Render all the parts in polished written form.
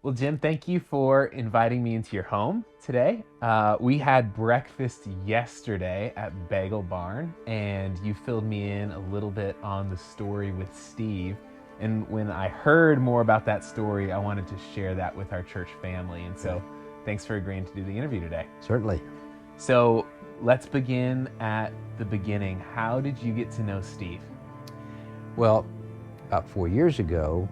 Well, Jim, thank you for inviting me into your home today. We had breakfast yesterday at Bagel Barn, and you filled me in a little bit on the story with Steve. And when I heard more about that story, I wanted to share that with our church family. And so thanks for agreeing to do the interview today. Certainly. So let's begin at the beginning. How did you get to know Steve? Well, about 4 years ago,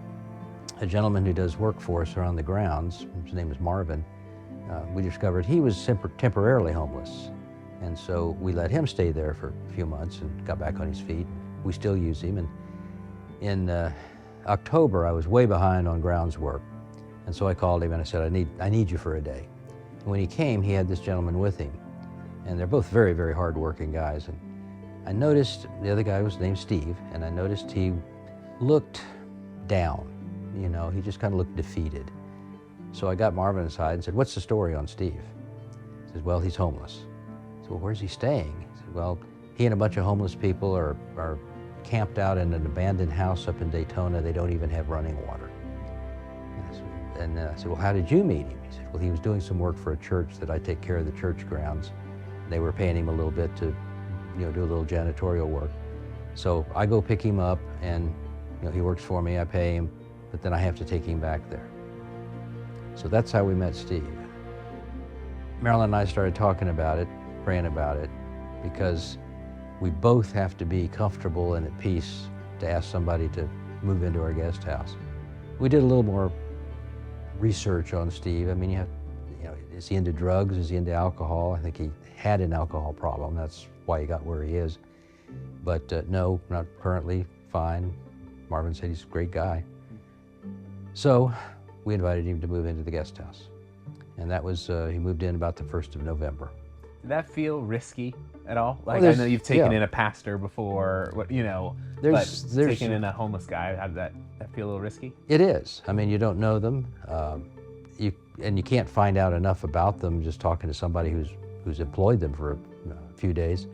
a gentleman who does work for us around the grounds, his name is Marvin, we discovered he was temporarily homeless. And so we let him stay there for a few months and got back on his feet. We still use him. And in October, I was way behind on grounds work. And so I called him and I said, I need you for a day. And when he came, he had this gentleman with him. And they're both very, very hardworking guys. And I noticed, the other guy was named Steve, and I noticed he looked down. You know, he just kind of looked defeated. So I got Marvin aside and said, what's the story on Steve? He says, well, he's homeless. I said, well, where's he staying? He said, well, he and a bunch of homeless people are camped out in an abandoned house up in Daytona. They don't even have running water. And I said, well, how did you meet him? He said, well, he was doing some work for a church that I take care of the church grounds. They were paying him a little bit to, do a little janitorial work. So I go pick him up and, he works for me, I pay him, but then I have to take him back there. So that's how we met Steve. Marilyn and I started talking about it, praying about it, because we both have to be comfortable and at peace to ask somebody to move into our guest house. We did a little more research on Steve. I mean, is he into drugs? Is he into alcohol? I think he had an alcohol problem. That's why he got where he is. But no, not currently, fine. Marvin said he's a great guy. So we invited him to move into the guest house. And that was, he moved in about the 1st of November. Did that feel risky at all? Like, Well, I know you've taken in a pastor before, but taking in a homeless guy, how did that feel a little risky? It is. I mean, you don't know them. You can't find out enough about them just talking to somebody who's employed them for a few days.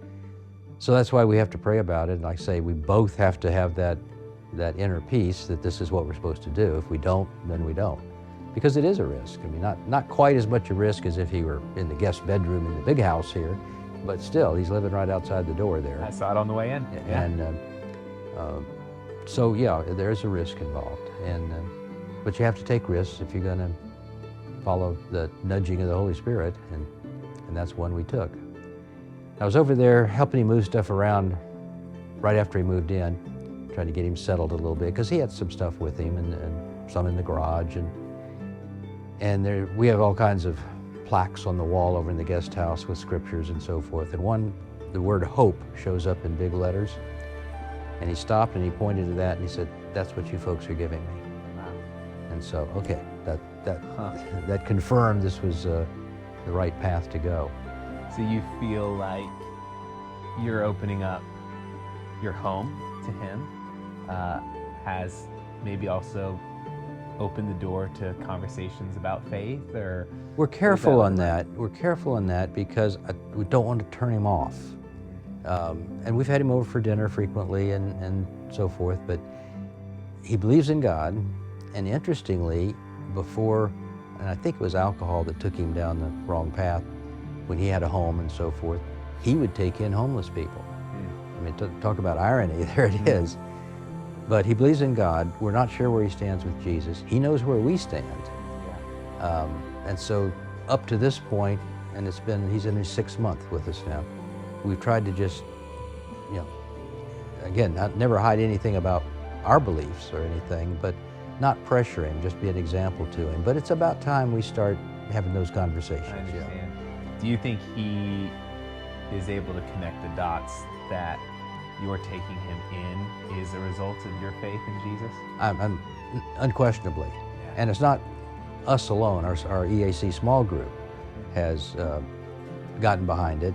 So that's why we have to pray about it. And like I say, we both have to have that inner peace that this is what we're supposed to do. If we don't, then we don't. Because it is a risk. I mean, not quite as much a risk as if he were in the guest bedroom in the big house here, but still, he's living right outside the door there. I saw it on the way in. Yeah. And so, yeah, there's a risk involved. But you have to take risks if you're going to follow the nudging of the Holy Spirit, and that's one we took. I was over there helping him move stuff around right after he moved in, trying to get him settled a little bit, because he had some stuff with him and some in the garage. And there, we have all kinds of plaques on the wall over in the guest house with scriptures and so forth. And the word hope shows up in big letters. And he stopped and he pointed to that and he said, that's what you folks are giving me. Wow. And so, okay, that confirmed this was the right path to go. So you feel like you're opening up your home to him, has maybe also opened the door to conversations about faith, or? We're careful on that. We're careful on that because we don't want to turn him off. And we've had him over for dinner frequently and so forth, but he believes in God. And interestingly, before, and I think it was alcohol that took him down the wrong path, when he had a home and so forth, he would take in homeless people. I mean, talk about irony, there it is. But he believes in God. We're not sure where he stands with Jesus. He knows where we stand. Yeah. And so up to this point, and he's in his 6th month with us now, we've tried to just, again, never hide anything about our beliefs or anything, but not pressure him, just be an example to him. But it's about time we start having those conversations. I understand. Do you think he is able to connect the dots that you're taking him in is a result of your faith in Jesus? I'm unquestionably. Yeah. And it's not us alone. Our EAC small group has gotten behind it,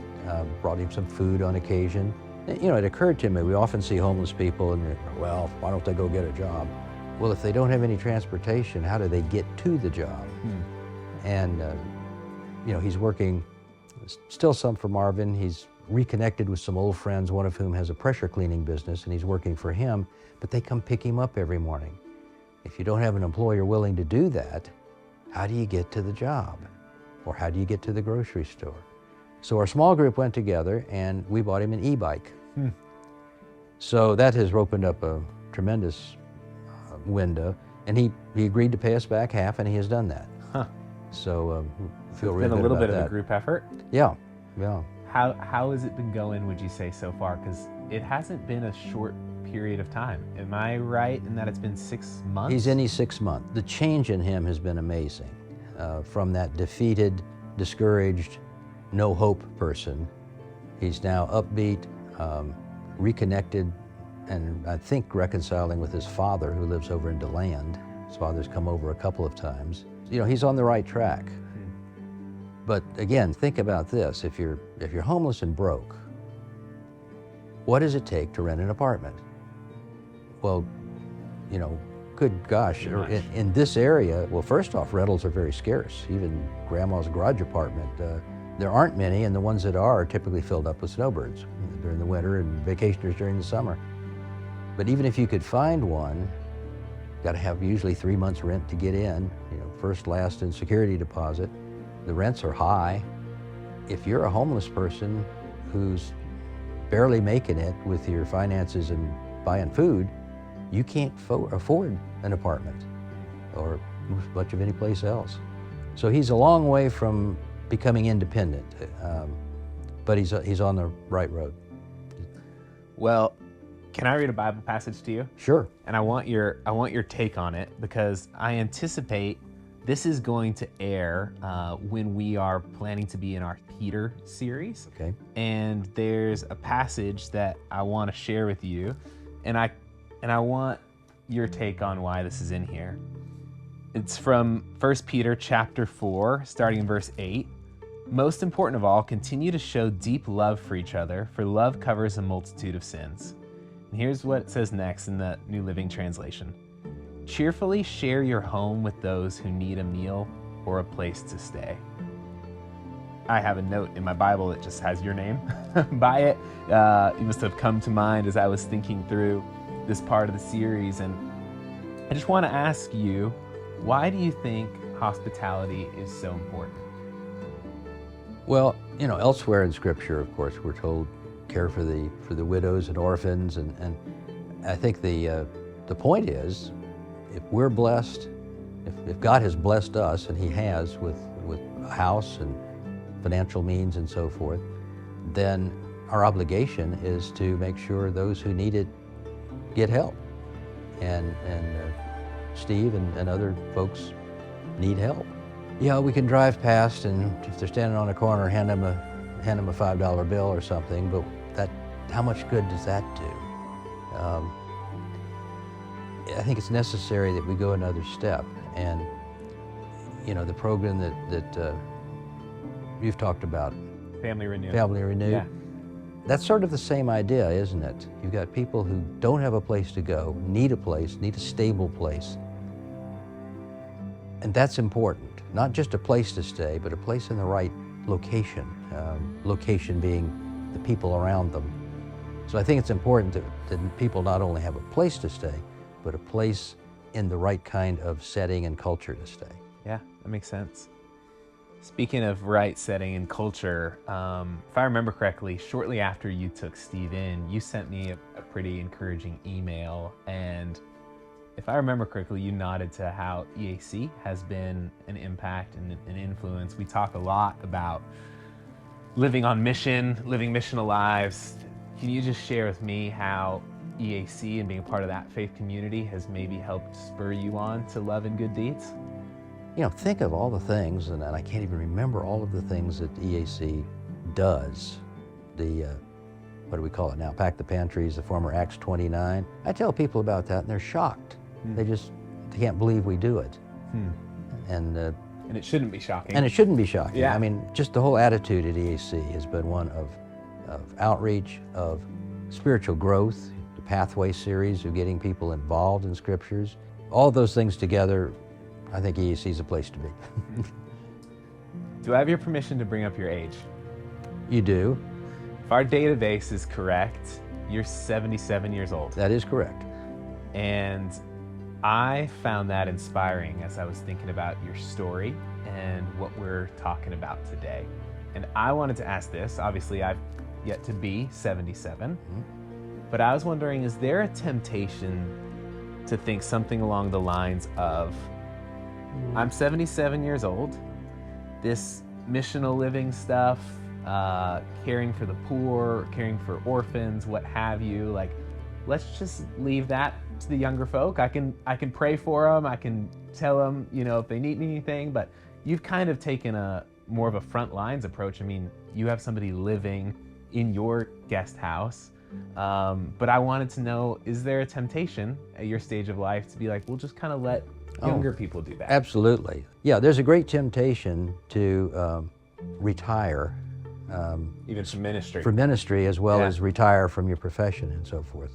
brought him some food on occasion. It occurred to me, we often see homeless people and, well, why don't they go get a job? Well, if they don't have any transportation, how do they get to the job? And, he's working still some for Marvin. He's reconnected with some old friends, one of whom has a pressure cleaning business, and he's working for him, but they come pick him up every morning. If you don't have an employer willing to do that, how do you get to the job? Or how do you get to the grocery store? So our small group went together and we bought him an e-bike. So that has opened up a tremendous window, and he agreed to pay us back half, and he has done that. Huh. So So feel it's really been a good little about bit of that. a group effort. Yeah. How has it been going, would you say, so far? Because it hasn't been a short period of time. Am I right in that it's been 6 months? He's in his 6th month. The change in him has been amazing. From that defeated, discouraged, no hope person, he's now upbeat, reconnected, and I think reconciling with his father, who lives over in DeLand. His father's come over a couple of times. You know, he's on the right track. But again, think about this. If you're homeless and broke, what does it take to rent an apartment? Well, you know, good gosh, in this area, well, first off, rentals are very scarce. Even grandma's garage apartment, there aren't many, and the ones that are typically filled up with snowbirds during the winter and vacationers during the summer. But even if you could find one, got to have usually 3 months rent to get in, you know, first, last, and security deposit. The rents are high. If you're a homeless person who's barely making it with your finances and buying food, you can't afford an apartment or much of any place else. So he's a long way from becoming independent, but he's on the right road. Well, can I read a Bible passage to you? Sure. And I want your take on it, because I anticipate this is going to air when we are planning to be in our Peter series. Okay. And there's a passage that I want to share with you, and I want your take on why this is in here. It's from 1 Peter chapter 4, starting in verse 8. Most important of all, continue to show deep love for each other, for love covers a multitude of sins. And here's what it says next in the New Living Translation. Cheerfully share your home with those who need a meal or a place to stay. I have a note in my Bible that just has your name by it. It must have come to mind as I was thinking through this part of the series. And I just want to ask you, why do you think hospitality is so important? Well, you know, elsewhere in Scripture, of course, we're told care for the widows and orphans, and I think the point is, if we're blessed, if God has blessed us, and He has with a house and financial means and so forth, then our obligation is to make sure those who need it get help. And Steve and other folks need help. Yeah, we can drive past, and if they're standing on a corner, hand them a $5 bill or something, but how much good does that do? I think it's necessary that we go another step. And you know, the program that you've talked about, Family Renewed. Yeah. That's sort of the same idea, isn't it? You've got people who don't have a place to go, need a stable place. And that's important. Not just a place to stay, but a place in the right location. Location being the people around them. So I think it's important that people not only have a place to stay, but a place in the right kind of setting and culture to stay. Yeah, that makes sense. Speaking of right setting and culture, if I remember correctly, shortly after you took Steve in, you sent me a pretty encouraging email. And if I remember correctly, you nodded to how EAC has been an impact and an influence. We talk a lot about living on mission, living missional lives. Can you just share with me how EAC and being a part of that faith community has maybe helped spur you on to love and good deeds? You know, think of all the things, and I can't even remember all of the things that EAC does. What do we call it now? Pack the Pantries, the former Acts 29. I tell people about that, and they're shocked. They can't believe we do it. And it shouldn't be shocking. And it shouldn't be shocking. Yeah. I mean, just the whole attitude at EAC has been one of outreach, of spiritual growth, the Pathway series of getting people involved in scriptures. All those things together, I think EAC is a place to be. Do I have your permission to bring up your age? You do. If our database is correct, you're 77 years old. That is correct. And I found that inspiring as I was thinking about your story and what we're talking about today. And I wanted to ask this. Obviously, I've yet to be 77, but I was wondering, is there a temptation to think something along the lines of, I'm 77 years old, this missional living stuff, caring for the poor, caring for orphans, what have you, like, let's just leave that to the younger folk. I can pray for them. I can tell them, if they need anything, but you've kind of taken a more of a front lines approach. I mean, you have somebody living in your guest house. But I wanted to know, is there a temptation at your stage of life to be like, we'll just kind of let younger people do that? Absolutely. Yeah, there's a great temptation to retire. Even from ministry. For ministry, as well as retire from your profession and so forth.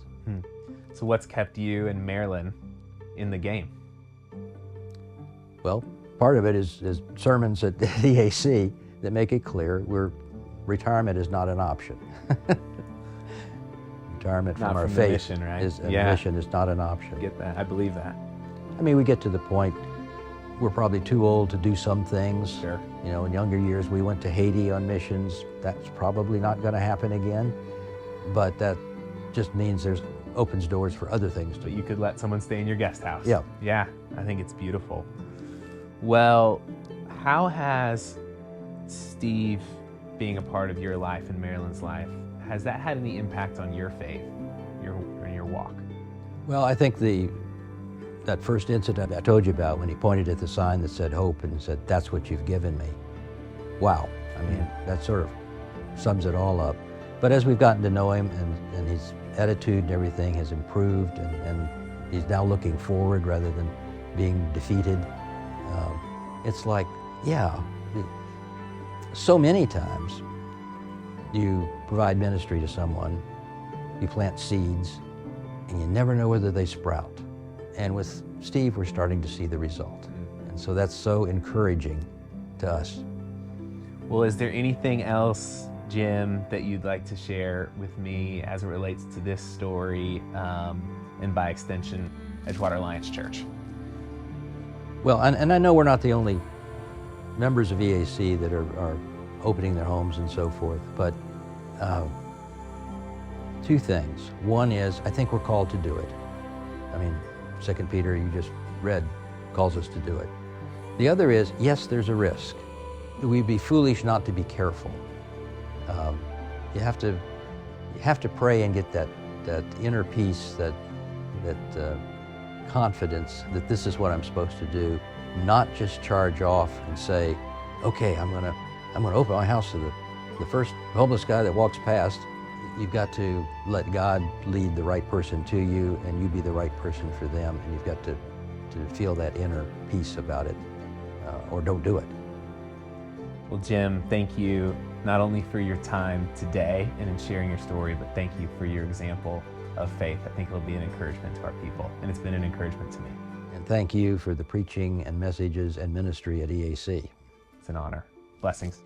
So what's kept you and Marilyn in the game? Well, part of it is sermons at the EAC that make it clear retirement is not an option. Retirement not from our the faith mission, right? mission is not an option. Get that. I believe that. I mean, we get to the point we're probably too old to do some things. Sure. In younger years, we went to Haiti on missions. That's probably not going to happen again, but that just means opens doors for other things. But you could let someone stay in your guest house. Yeah. Yeah, I think it's beautiful. Well, how has Steve being a part of your life and Marilyn's life, has that had any impact on your faith, your walk? Well, I think that first incident I told you about, when he pointed at the sign that said hope and said, "That's what you've given me." Wow. I mean, that sort of sums it all up. But as we've gotten to know him and his attitude and everything has improved, and he's now looking forward rather than being defeated, it's like, so many times you provide ministry to someone, you plant seeds, and you never know whether they sprout. And with Steve, we're starting to see the result. And so that's so encouraging to us. Well, is there anything else, Jim, that you'd like to share with me as it relates to this story, and by extension, Edgewater Alliance Church? Well, and I know we're not the only members of EAC that are opening their homes and so forth, but two things. One is, I think we're called to do it. I mean, 2 Peter, you just read, calls us to do it. The other is, yes, there's a risk. We'd be foolish not to be careful. You have to pray and get that inner peace, that confidence that this is what I'm supposed to do, not just charge off and say, okay, I'm gonna open my house to the first homeless guy that walks past. You've got to let God lead the right person to you, and you be the right person for them, and you've got to feel that inner peace about it, or don't do it. Well, Jim, thank you not only for your time today and in sharing your story, but thank you for your example of faith. I think it'll be an encouragement to our people, and it's been an encouragement to me. And thank you for the preaching and messages and ministry at EAC. It's an honor. Blessings.